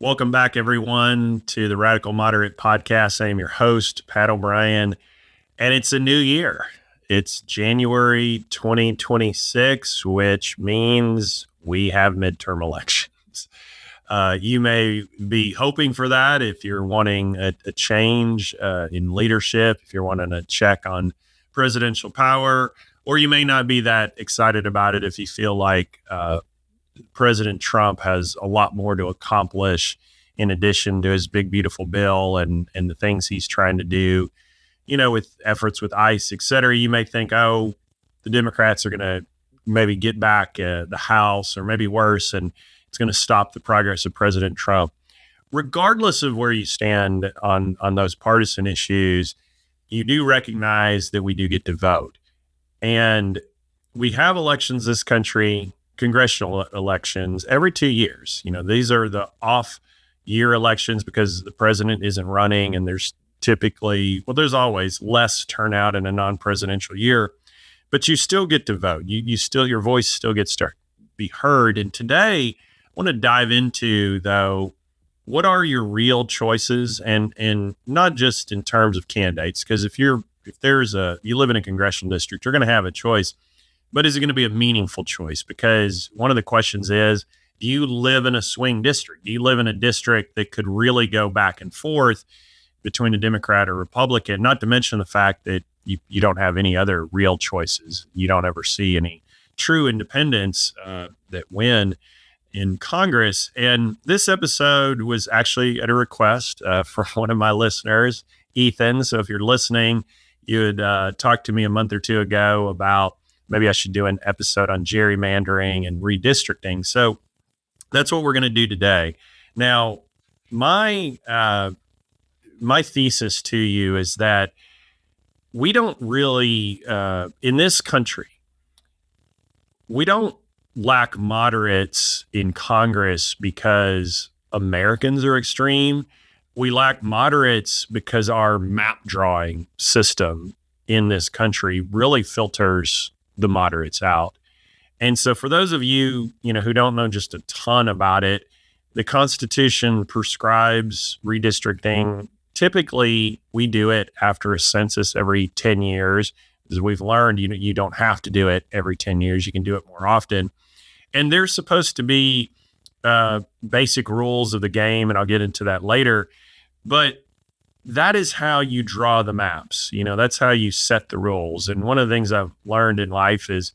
Welcome back, everyone, to the Radical Moderate Podcast. I am your host, Pat O'Brien, and it's a new year. It's January 2026, which means we have midterm elections. You may be hoping for that if you're wanting a change in leadership, if you're wanting a check on presidential power, or you may not be that excited about it if you feel like President Trump has a lot more to accomplish in addition to his big, beautiful bill and the things he's trying to do, with efforts with ICE, et cetera. You may think, oh, the Democrats are going to maybe get back the House or maybe worse, and it's going to stop the progress of President Trump. Regardless of where you stand on those partisan issues, you do recognize that we do get to vote. And we have elections this country, congressional elections, every 2 years. These are the off-year elections because the president isn't running, and there's there's always less turnout in a non-presidential year, but you still get to vote. Your voice still gets to be heard. And today, I want to dive into, though, what are your real choices, and not just in terms of candidates, because if you live in a congressional district, you're going to have a choice. But is it going to be a meaningful choice? Because one of the questions is, do you live in a swing district? Do you live in a district that could really go back and forth between a Democrat or Republican? Not to mention the fact that you don't have any other real choices. You don't ever see any true independents that win in Congress. And this episode was actually at a request from one of my listeners, Ethan. So if you're listening, you had talked to me a month or two ago about maybe I should do an episode on gerrymandering and redistricting. So that's what we're going to do today. Now, my thesis to you is that we don't really, in this country, we don't lack moderates in Congress because Americans are extreme. We lack moderates because our map drawing system in this country really filters the moderates out. And so for those of you, who don't know just a ton about it, the Constitution prescribes redistricting. Typically, we do it after a census every 10 years. As we've learned, you don't have to do it every 10 years. You can do it more often. And there's supposed to be basic rules of the game, and I'll get into that later. But that is how you draw the maps. That's how you set the rules. And one of the things I've learned in life is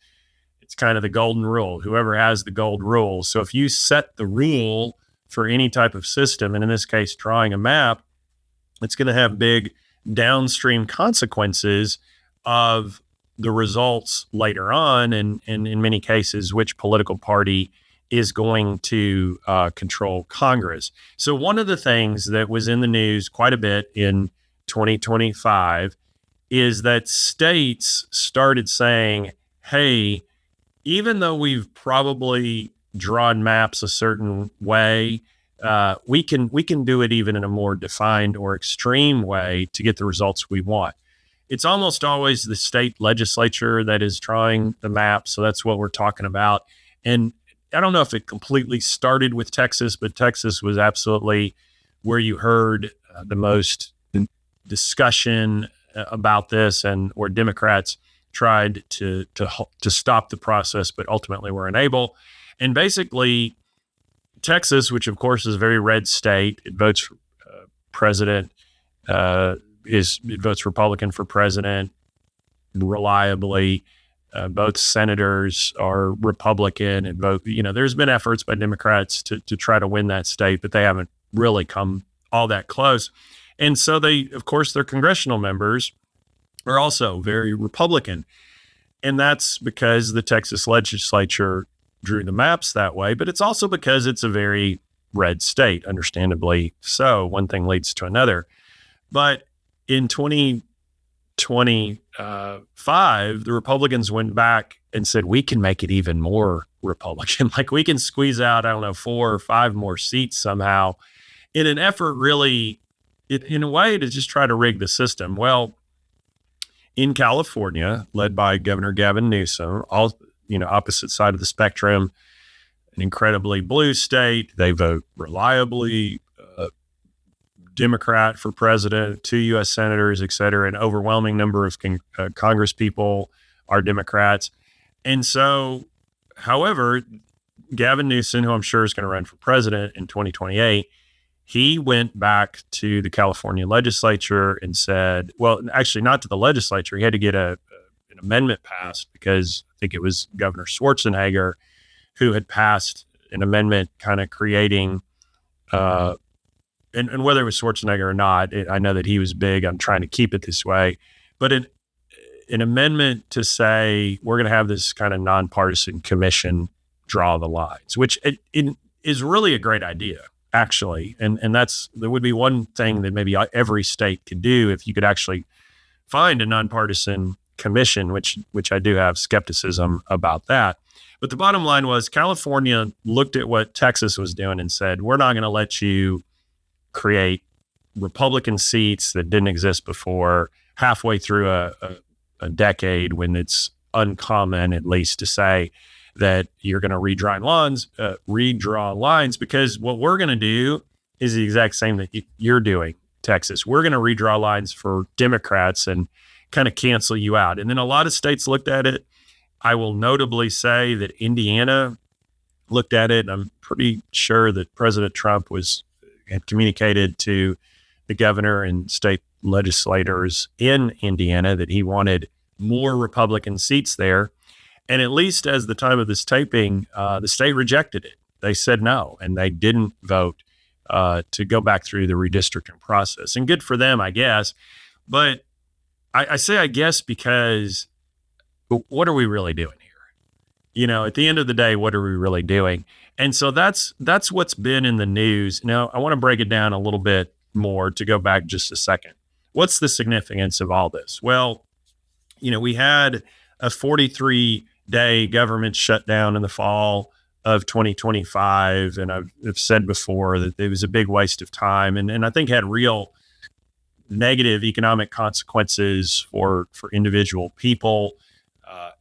it's kind of the golden rule. Whoever has the gold rule. So if you set the rule for any type of system, and in this case, drawing a map, it's going to have big downstream consequences of the results later on. And in many cases, which political party is going to control Congress. So one of the things that was in the news quite a bit in 2025 is that states started saying, hey, even though we've probably drawn maps a certain way, we can do it even in a more defined or extreme way to get the results we want. It's almost always the state legislature that is drawing the map. So that's what we're talking about. And I don't know if it completely started with Texas, but Texas was absolutely where you heard the most discussion about this, and where Democrats tried to stop the process, but ultimately were unable. And basically, Texas, which of course is a very red state, it votes president, it votes Republican for president reliably. Both senators are Republican, and both, there's been efforts by Democrats to try to win that state, but they haven't really come all that close. And so of course, their congressional members are also very Republican. And that's because the Texas legislature drew the maps that way, but it's also because it's a very red state, understandably so. One thing leads to another. But in 2025, the Republicans went back and said, we can make it even more Republican. Like, we can squeeze out, 4 or 5 more seats somehow, in an effort really, in a way, to just try to rig the system. Well, in California, led by Governor Gavin Newsom, opposite side of the spectrum, an incredibly blue state. They vote reliably Democrat for president, 2 U.S. senators, et cetera. An overwhelming number of Congress people are Democrats. And so, however, Gavin Newsom, who I'm sure is going to run for president in 2028, he went back to the California legislature and said, well, actually not to the legislature. He had to get an amendment passed because I think it was Governor Schwarzenegger who had passed an amendment kind of creating, and whether it was Schwarzenegger or not, I know that he was big on trying to keep it this way, but an amendment to say we're going to have this kind of nonpartisan commission draw the lines, which it is really a great idea, actually. And there would be one thing that maybe every state could do if you could actually find a nonpartisan commission, which I do have skepticism about that. But the bottom line was California looked at what Texas was doing and said, we're not going to let you create Republican seats that didn't exist before halfway through a decade when it's uncommon, at least, to say that you're going to redraw lines, because what we're going to do is the exact same that you're doing, Texas. We're going to redraw lines for Democrats and kind of cancel you out. And then a lot of states looked at it. I will notably say that Indiana looked at it, and I'm pretty sure that President Trump had communicated to the governor and state legislators in Indiana that he wanted more Republican seats there. And at least as the time of this taping, the state rejected it. They said no, and they didn't vote to go back through the redistricting process. And good for them, I guess. But I say I guess because what are we really doing here? At the end of the day, what are we really doing? And so that's what's been in the news. Now, I want to break it down a little bit more to go back just a second. What's the significance of all this? Well, we had a 43-day government shutdown in the fall of 2025. And I've said before that it was a big waste of time and I think had real negative economic consequences for individual people.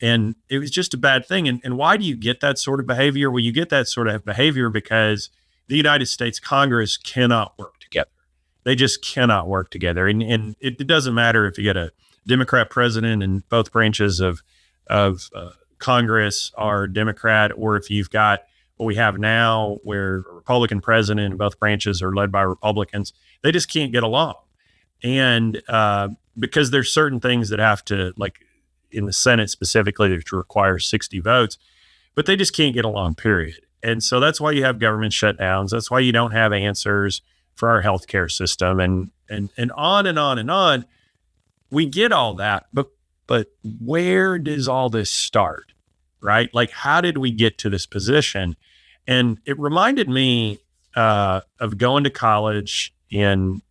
And it was just a bad thing. And why do you get that sort of behavior? Well, you get that sort of behavior because the United States Congress cannot work together. They just cannot work together. And it doesn't matter if you get a Democrat president and both branches of Congress are Democrat, or if you've got what we have now where a Republican president and both branches are led by Republicans. They just can't get along. And because there's certain things that have to, like, in the Senate specifically, that require 60 votes, but they just can't get along, period. And so that's why you have government shutdowns. That's why you don't have answers for our healthcare system, and on and on and on. We get all that, but where does all this start, right? Like, how did we get to this position? And it reminded me of going to college in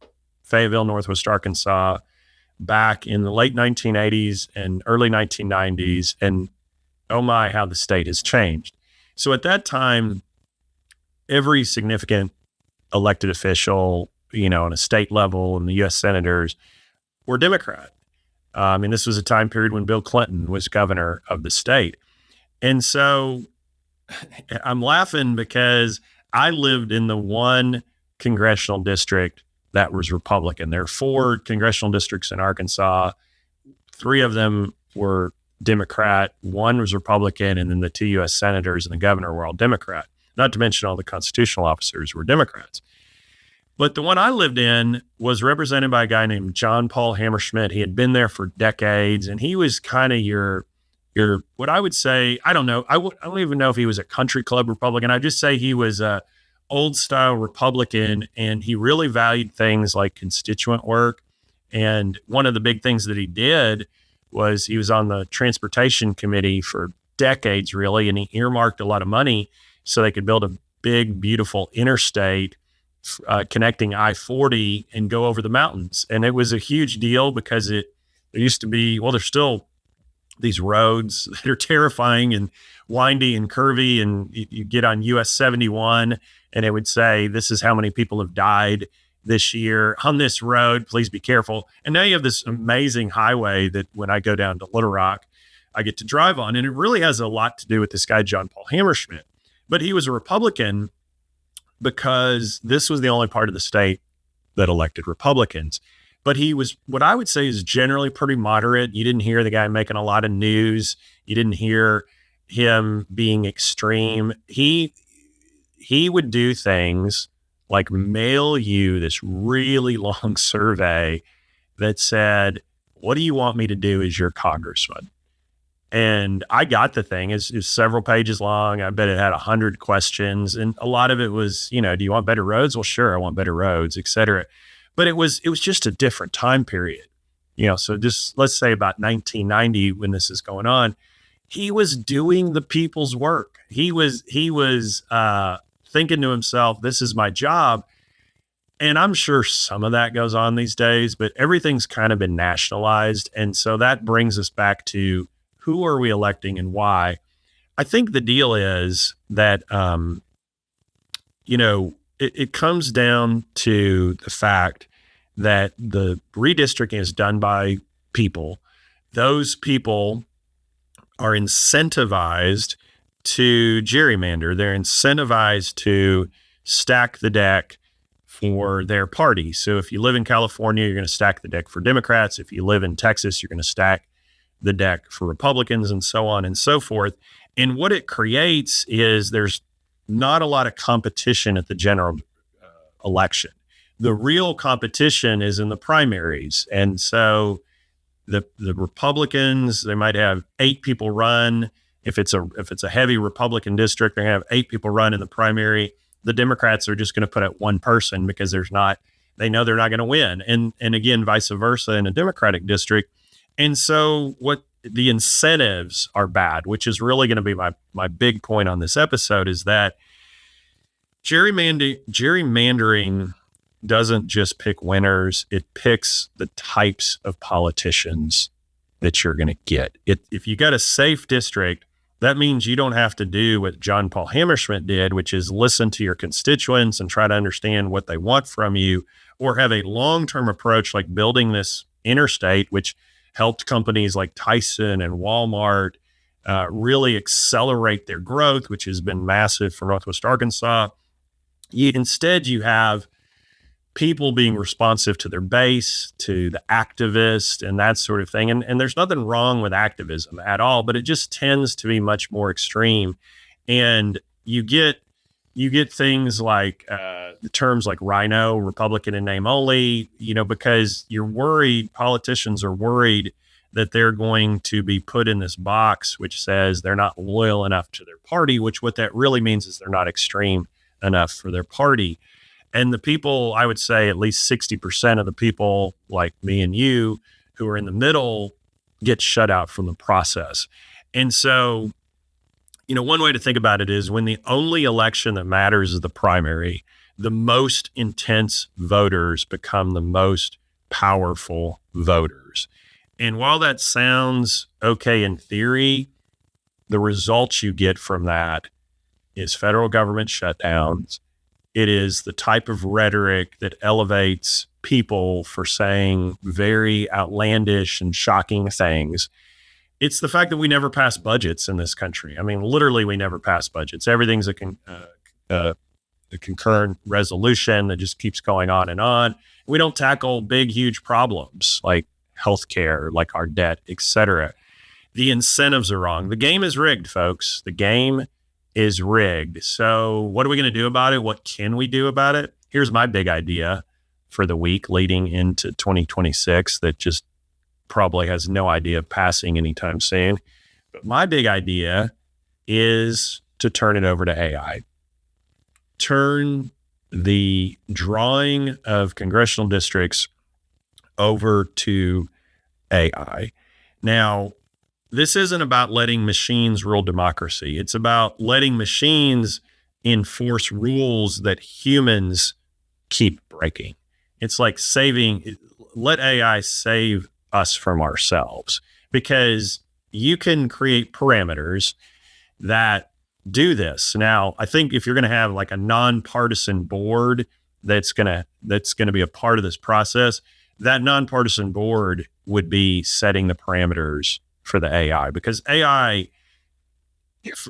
Fayetteville, Northwest Arkansas, back in the late 1980s and early 1990s. And oh my, how the state has changed. So at that time, every significant elected official, on a state level, and the U.S. senators were Democrat. This was a time period when Bill Clinton was governor of the state. And so I'm laughing because I lived in the one congressional district that was Republican. There are 4 congressional districts in Arkansas. 3 of them were Democrat, 1 was Republican, and then the 2 U.S. senators and the governor were all Democrat. Not to mention all the constitutional officers were Democrats. But the one I lived in was represented by a guy named John Paul Hammerschmidt. He had been there for decades, and he was kind of your what I would say, I don't know, I don't even know if he was a country club Republican. I'd just say he was a old style Republican, and he really valued things like constituent work. And one of the big things that he did was he was on the transportation committee for decades, really, and he earmarked a lot of money so they could build a big, beautiful interstate connecting I-40 and go over the mountains. And it was a huge deal because there used to be, well, there's still these roads that are terrifying and windy and curvy, and you get on US 71 and it would say, this is how many people have died this year on this road, please be careful. And now you have this amazing highway that when I go down to Little Rock, I get to drive on. And it really has a lot to do with this guy, John Paul Hammerschmidt. But he was a Republican because this was the only part of the state that elected Republicans. But he was what I would say is generally pretty moderate. You didn't hear the guy making a lot of news. You didn't hear him being extreme. He would do things like mail you this really long survey that said, "What do you want me to do as your congressman?" And I got the thing. It's several pages long. I bet it had 100 questions, and a lot of it was, do you want better roads? Well, sure, I want better roads, et cetera. But it was just a different time period. So just let's say about 1990 when this is going on, he was doing the people's work. He was thinking to himself, "This is my job." And I'm sure some of that goes on these days, but everything's kind of been nationalized. And so that brings us back to who are we electing and why? I think the deal is that, it comes down to the fact that the redistricting is done by people. Those people are incentivized to gerrymander. They're incentivized to stack the deck for their party. So if you live in California, you're going to stack the deck for Democrats. If you live in Texas, you're going to stack the deck for Republicans, and so on and so forth. And what it creates is there's not a lot of competition at the general election. The real competition is in the primaries. And so the Republicans, they might have 8 people run. If it's a heavy Republican district, they have 8 people run in the primary. The Democrats are just going to put out one person because they know they're not going to win. And again, vice versa in a Democratic district. And so what the incentives are bad, which is really going to be my big point on this episode, is that gerrymandering doesn't just pick winners. It picks the types of politicians that you're going to get. If you got a safe district, that means you don't have to do what John Paul Hammerschmidt did, which is listen to your constituents and try to understand what they want from you, or have a long-term approach like building this interstate, which helped companies like Tyson and Walmart really accelerate their growth, which has been massive for Northwest Arkansas. Instead, you have people being responsive to their base, to the activist, and that sort of thing. And there's nothing wrong with activism at all, but it just tends to be much more extreme. And you get things like the terms like rhino, Republican in name only, because you're worried, politicians are worried that they're going to be put in this box, which says they're not loyal enough to their party, which what that really means is they're not extreme enough for their party. And the people, I would say at least 60% of the people like me and you who are in the middle get shut out from the process. And so, one way to think about it is when the only election that matters is the primary, the most intense voters become the most powerful voters. And while that sounds okay in theory, the results you get from that is federal government shutdowns. It is the type of rhetoric that elevates people for saying very outlandish and shocking things. It's the fact that we never pass budgets in this country. I mean, literally, we never pass budgets. Everything's a concurrent resolution that just keeps going on and on. We don't tackle big, huge problems like healthcare, like our debt, et cetera. The incentives are wrong. The game is rigged, folks. The game is rigged. So what are we going to do about it? What can we do about it? Here's my big idea for the week leading into 2026 that just probably has no idea of passing anytime soon. But my big idea is to turn it over to AI. Turn the drawing of congressional districts over to AI. Now, this isn't about letting machines rule democracy. It's about letting machines enforce rules that humans keep breaking. It's like let AI save us from ourselves, because you can create parameters that do this. Now, I think if you're going to have like a nonpartisan board that's going to be a part of this process, that nonpartisan board would be setting the parameters for the AI, because AI,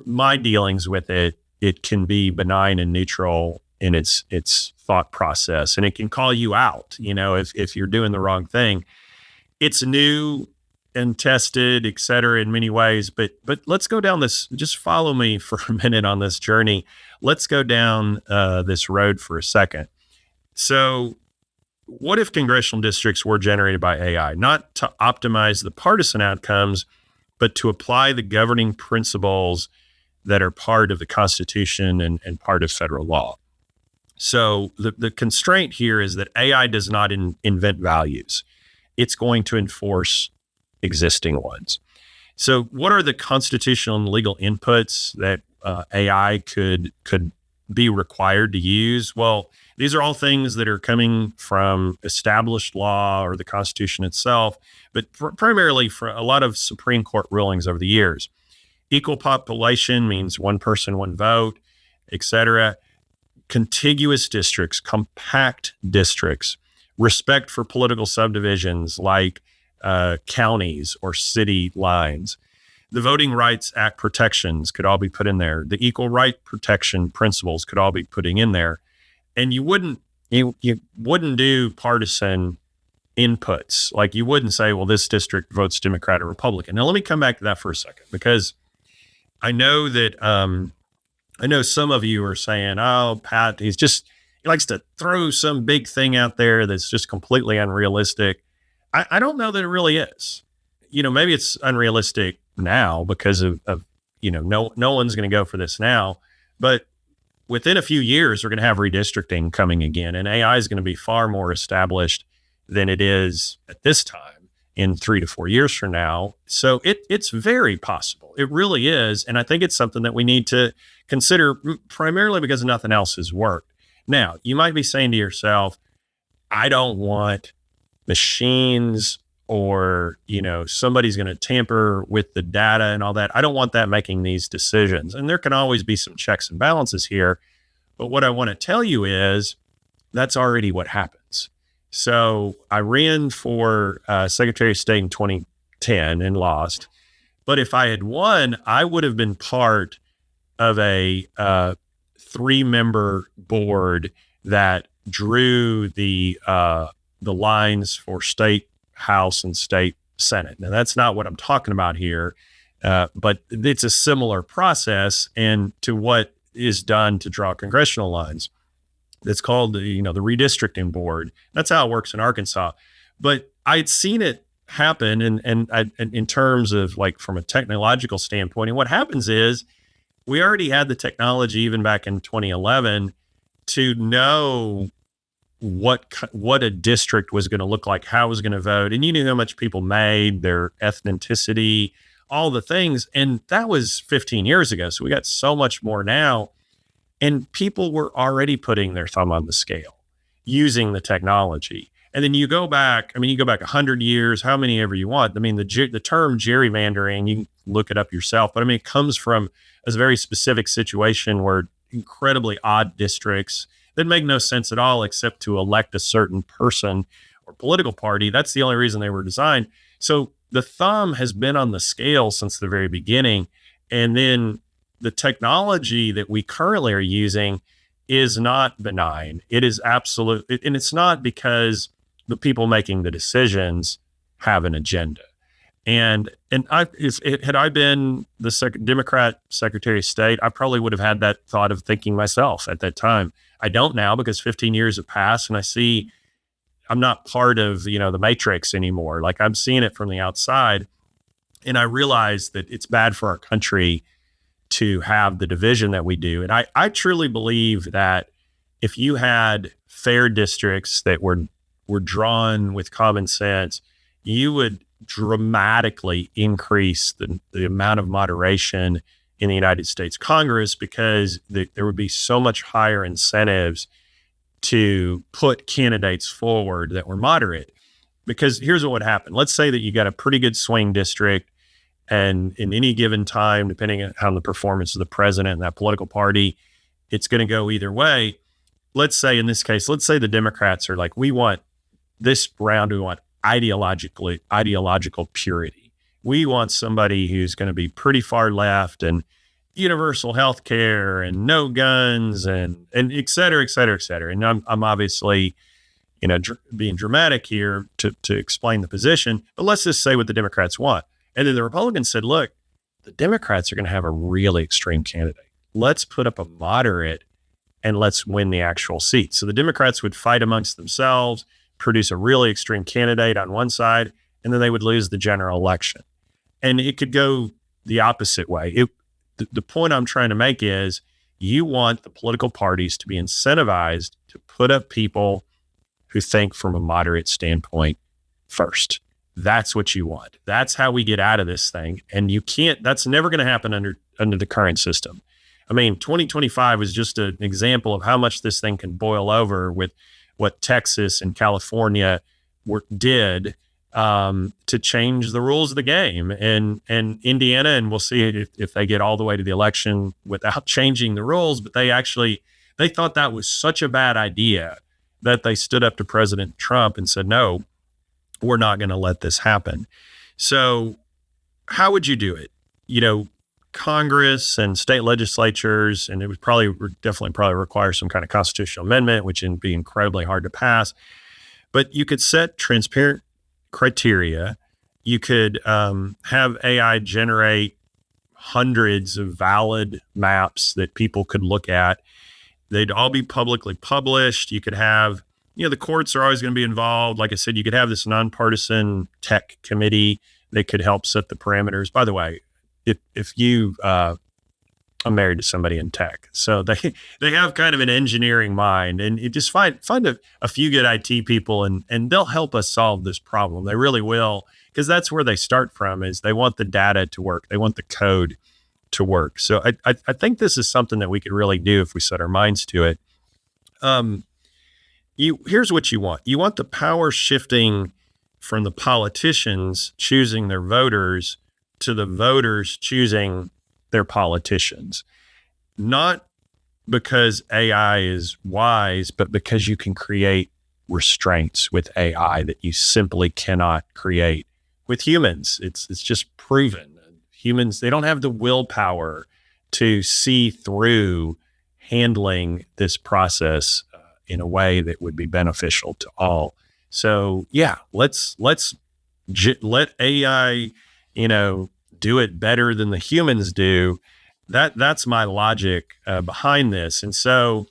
my dealings with it, it can be benign and neutral in its thought process, and it can call you out, if you're doing the wrong thing. It's new and tested, et cetera, in many ways. But let's go down this. Just follow me for a minute on this journey. Let's go down this road for a second. So, what if congressional districts were generated by AI, not to optimize the partisan outcomes, but to apply the governing principles that are part of the Constitution and part of federal law? So the constraint here is that AI does not invent values. It's going to enforce existing ones. So what are the constitutional and legal inputs that AI could be required to use? Well, these are all things that are coming from established law or the Constitution itself, but primarily for a lot of Supreme Court rulings over the years. Equal population means one person, one vote, et cetera. Contiguous districts, compact districts, respect for political subdivisions like counties or city lines. The Voting Rights Act protections could all be put in there. The equal right protection principles could all be putting in there. And you wouldn't do partisan inputs. Like you wouldn't say, well, this district votes Democrat or Republican. Now, let me come back to that for a second, because I know that I know some of you are saying, oh, Pat, he likes to throw some big thing out there that's just completely unrealistic. I don't know that it really is. Maybe it's unrealistic now because of no one's going to go for this now. But within a few years, we're going to have redistricting coming again, and AI is going to be far more established than it is at this time in 3 to 4 years from now. So it's very possible. It really is. And I think it's something that we need to consider, primarily because nothing else has worked. Now, you might be saying to yourself, I don't want machines or, somebody's going to tamper with the data and all that. I don't want that making these decisions. And there can always be some checks and balances here. But what I want to tell you is that's already what happens. So I ran for Secretary of State in 2010 and lost. But if I had won, I would have been part of a 3-member board that drew the lines for state House and state Senate. Now, that's not what I'm talking about here, but it's a similar process and to what is done to draw congressional lines. It's called the redistricting board. That's how it works in Arkansas. But I'd seen it happen, and in terms of like from a technological standpoint. And what happens is we already had the technology even back in 2011 to know what a district was going to look like, how it was going to vote. And you knew how much people made, their ethnicity, all the things. And that was 15 years ago. So we got so much more now. And people were already putting their thumb on the scale using the technology. And then you go back 100 years, how many ever you want. I mean, the term gerrymandering, you can look it up yourself, but I mean, it comes from a very specific situation where incredibly odd districts that make no sense at all except to elect a certain person or political party. That's the only reason they were designed. So the thumb has been on the scale since the very beginning. And then the technology that we currently are using is not benign. It is absolute. And it's not because the people making the decisions have an agenda. And had I been the Democrat Secretary of State, I probably would have had that thought of thinking myself at that time. I don't now because 15 years have passed and I see I'm not part of, the matrix anymore. Like I'm seeing it from the outside. And I realize that it's bad for our country to have the division that we do. And I truly believe that if you had fair districts that were drawn with common sense, you would dramatically increase the amount of moderation in the United States Congress because there would be so much higher incentives to put candidates forward that were moderate. Because here's what would happen. Let's say that you got a pretty good swing district, and in any given time, depending on the performance of the president and that political party, it's going to go either way. Let's say in this case, the Democrats are like, we want this round, we want ideological purity. We want somebody who's going to be pretty far left and universal health care and no guns and et cetera, et cetera, et cetera. And I'm obviously, being dramatic here to explain the position, but let's just say what the Democrats want. And then the Republicans said, look, the Democrats are going to have a really extreme candidate. Let's put up a moderate and let's win the actual seat. So the Democrats would fight amongst themselves, produce a really extreme candidate on one side, and then they would lose the general election. And it could go the opposite way. The point I'm trying to make is you want the political parties to be incentivized to put up people who think from a moderate standpoint first. That's what you want. That's how we get out of this thing. And that's never going to happen under the current system. I mean, 2025 is just an example of how much this thing can boil over with what Texas and California did to change the rules of the game, and Indiana, and we'll see if they get all the way to the election without changing the rules. But they thought that was such a bad idea that they stood up to President Trump and said, no, we're not going to let this happen. So how would you do it? Congress and state legislatures, and it would definitely require some kind of constitutional amendment, which would be incredibly hard to pass. But you could set transparent criteria. You could have AI generate hundreds of valid maps that people could look at. They'd all be publicly published. You could have, the courts are always going to be involved. Like I said, you could have this nonpartisan tech committee that could help set the parameters. By the way, if you, I'm married to somebody in tech, so they have kind of an engineering mind, and you just find a few good IT people, and they'll help us solve this problem. They really will, because that's where they start from. Is they want the data to work, they want the code to work. So I think this is something that we could really do if we set our minds to it. Here's what you want. You want the power shifting from the politicians choosing their voters to the voters choosing their politicians. Not because AI is wise, but because you can create restraints with AI that you simply cannot create with humans. It's just proven. Humans, they don't have the willpower to see through handling this process in a way that would be beneficial to all. So yeah, let's let AI, do it better than the humans do. That's my logic behind this. And so,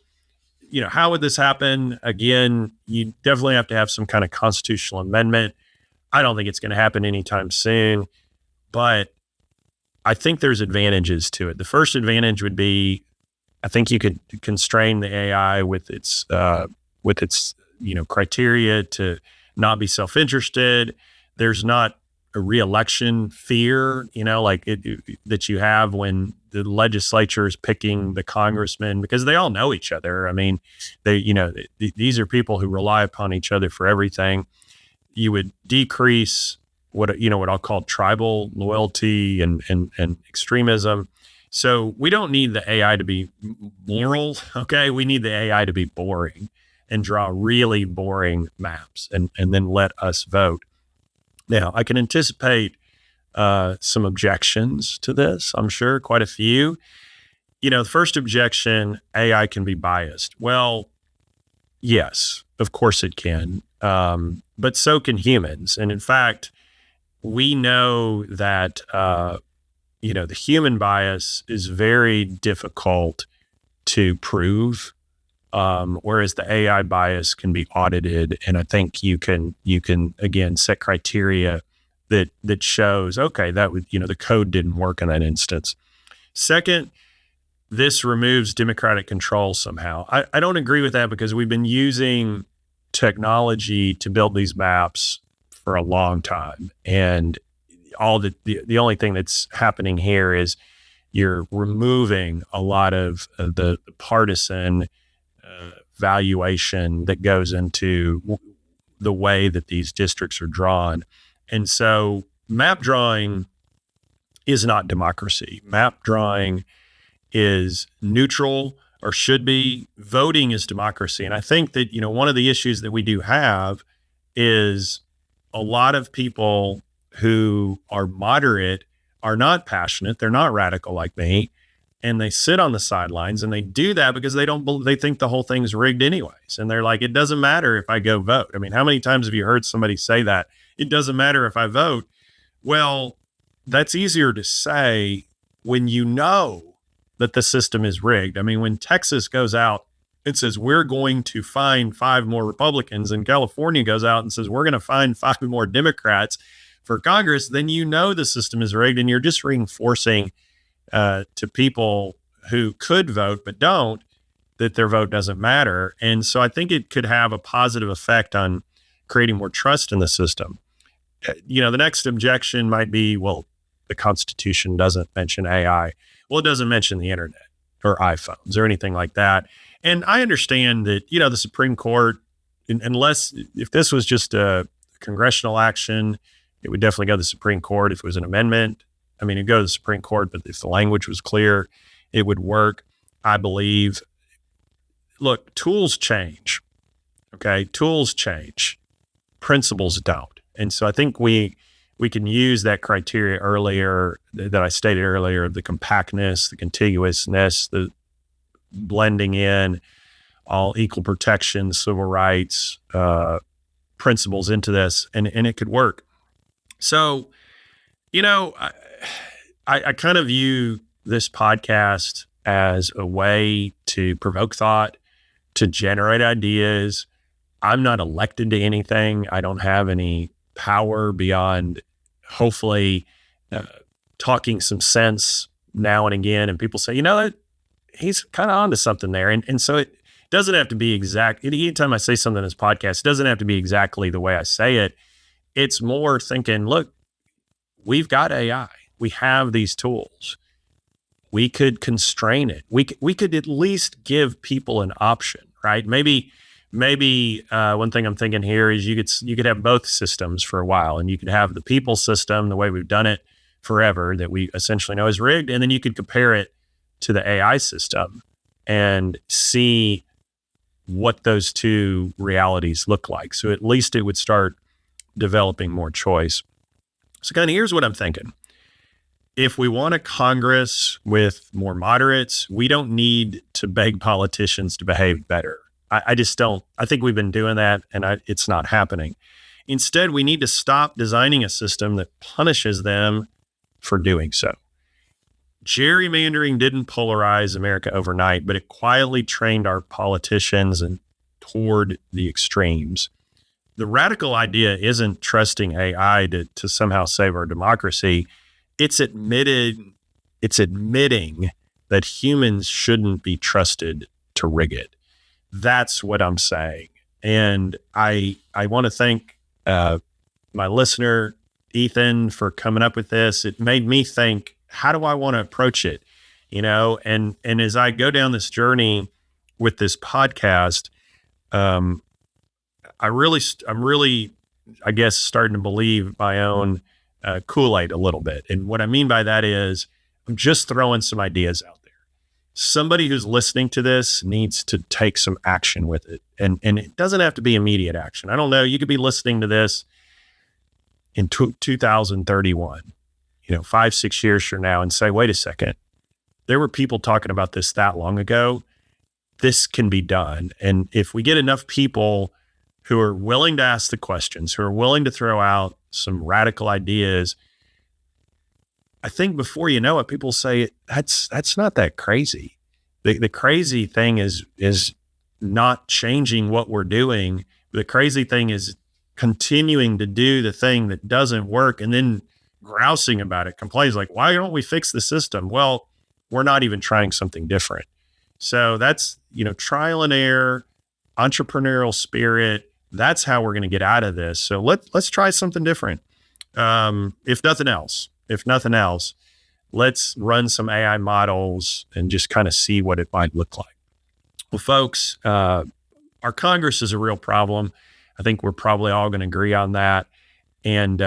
how would this happen? Again, you definitely have to have some kind of constitutional amendment. I don't think it's going to happen anytime soon, but I think there's advantages to it. The first advantage would be, I think you could constrain the AI with its criteria to not be self-interested. There's not a re-election fear, that you have when the legislature is picking the congressmen, because they all know each other. I mean, these are people who rely upon each other for everything. You would decrease what I'll call tribal loyalty and extremism. So we don't need the AI to be moral. Okay. We need the AI to be boring and draw really boring maps and then let us vote. Now, I can anticipate some objections to this. I'm sure quite a few. The first objection, AI can be biased. Well, yes, of course it can. But so can humans. And in fact, we know that, the human bias is very difficult to prove. Whereas the AI bias can be audited, and I think you can again set criteria that shows, okay, that would, the code didn't work in that instance. Second, this removes democratic control somehow. I don't agree with that, because we've been using technology to build these maps for a long time, and all the only thing that's happening here is you're removing a lot of the partisan valuation that goes into the way that these districts are drawn. And so map drawing is not democracy. Map drawing is neutral, or should be. Voting is democracy. And I think that, one of the issues that we do have is a lot of people who are moderate are not passionate. They're not radical like me. and they sit on the sidelines, and they do that because they think the whole thing's rigged anyways. And they're like, it doesn't matter if I go vote. I mean, how many times have you heard somebody say that? It doesn't matter if I vote. Well, that's easier to say when you know that the system is rigged. I mean, when Texas goes out and says, we're going to find 5 more Republicans, and California goes out and says, we're going to find 5 more Democrats for Congress, then you know the system is rigged, and you're just reinforcing to people who could vote but don't, that their vote doesn't matter. And so I think it could have a positive effect on creating more trust in the system. The next objection might be, well, the Constitution doesn't mention AI. Well, it doesn't mention the internet or iPhones or anything like that. And I understand that, the Supreme Court, if this was just a congressional action, it would definitely go to the Supreme Court. If it was an amendment, it'd go to the Supreme Court, but if the language was clear, it would work, I believe. Look, tools change, okay? Tools change. Principles don't. And so I think we can use that criteria earlier that I stated earlier, the compactness, the contiguousness, the blending in all equal protection, civil rights principles into this, and it could work. So, I kind of view this podcast as a way to provoke thought, to generate ideas. I'm not elected to anything. I don't have any power beyond hopefully talking some sense now and again. And people say, he's kind of onto something there. And so it doesn't have to be exact. Anytime I say something in this podcast, it doesn't have to be exactly the way I say it. It's more thinking, look, we've got AI. We have these tools. We could constrain it. We could at least give people an option, right? Maybe one thing I'm thinking here is you could have both systems for a while, and you could have the people system, the way we've done it forever, that we essentially know is rigged, and then you could compare it to the AI system and see what those two realities look like. So at least it would start developing more choice. So kind of here's what I'm thinking. If we want a Congress with more moderates, we don't need to beg politicians to behave better. I just don't. I think we've been doing that, and it's not happening. Instead, we need to stop designing a system that punishes them for doing so. Gerrymandering didn't polarize America overnight, but it quietly trained our politicians and toward the extremes. The radical idea isn't trusting AI to somehow save our democracy. It's admitting that humans shouldn't be trusted to rig it. That's what I'm saying. And I want to thank my listener, Ethan, for coming up with this. It made me think, how do I want to approach it? And as I go down this journey with this podcast, I'm really, I guess, starting to believe my own Kool-Aid a little bit. And what I mean by that is I'm just throwing some ideas out there. Somebody who's listening to this needs to take some action with it. And it doesn't have to be immediate action. I don't know. You could be listening to this in 2031, 5-6 years from now, and say, wait a second, there were people talking about this that long ago. This can be done. And if we get enough people who are willing to ask the questions, who are willing to throw out some radical ideas, I think before you know it, people say, that's not that crazy. The crazy thing is not changing what we're doing. The crazy thing is continuing to do the thing that doesn't work and then grousing about it, complains like, why don't we fix the system? Well, we're not even trying something different. So that's, trial and error, entrepreneurial spirit. That's how we're going to get out of this. So let's try something different. If nothing else, let's run some AI models and just kind of see what it might look like. Well, folks, our Congress is a real problem. I think we're probably all going to agree on that. And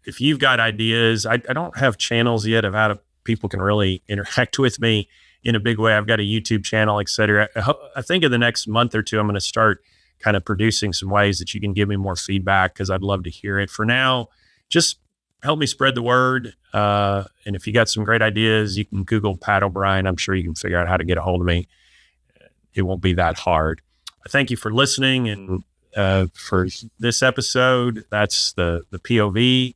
if you've got ideas, I don't have channels yet of how people can really interact with me in a big way. I've got a YouTube channel, et cetera. I think in the next month or two, I'm going to start kind of producing some ways that you can give me more feedback, because I'd love to hear it. For now, just help me spread the word. And if you got some great ideas, you can Google Pat O'Brien. I'm sure you can figure out how to get a hold of me. It won't be that hard. Thank you for listening. And for this episode, that's the POV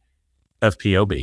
of POB.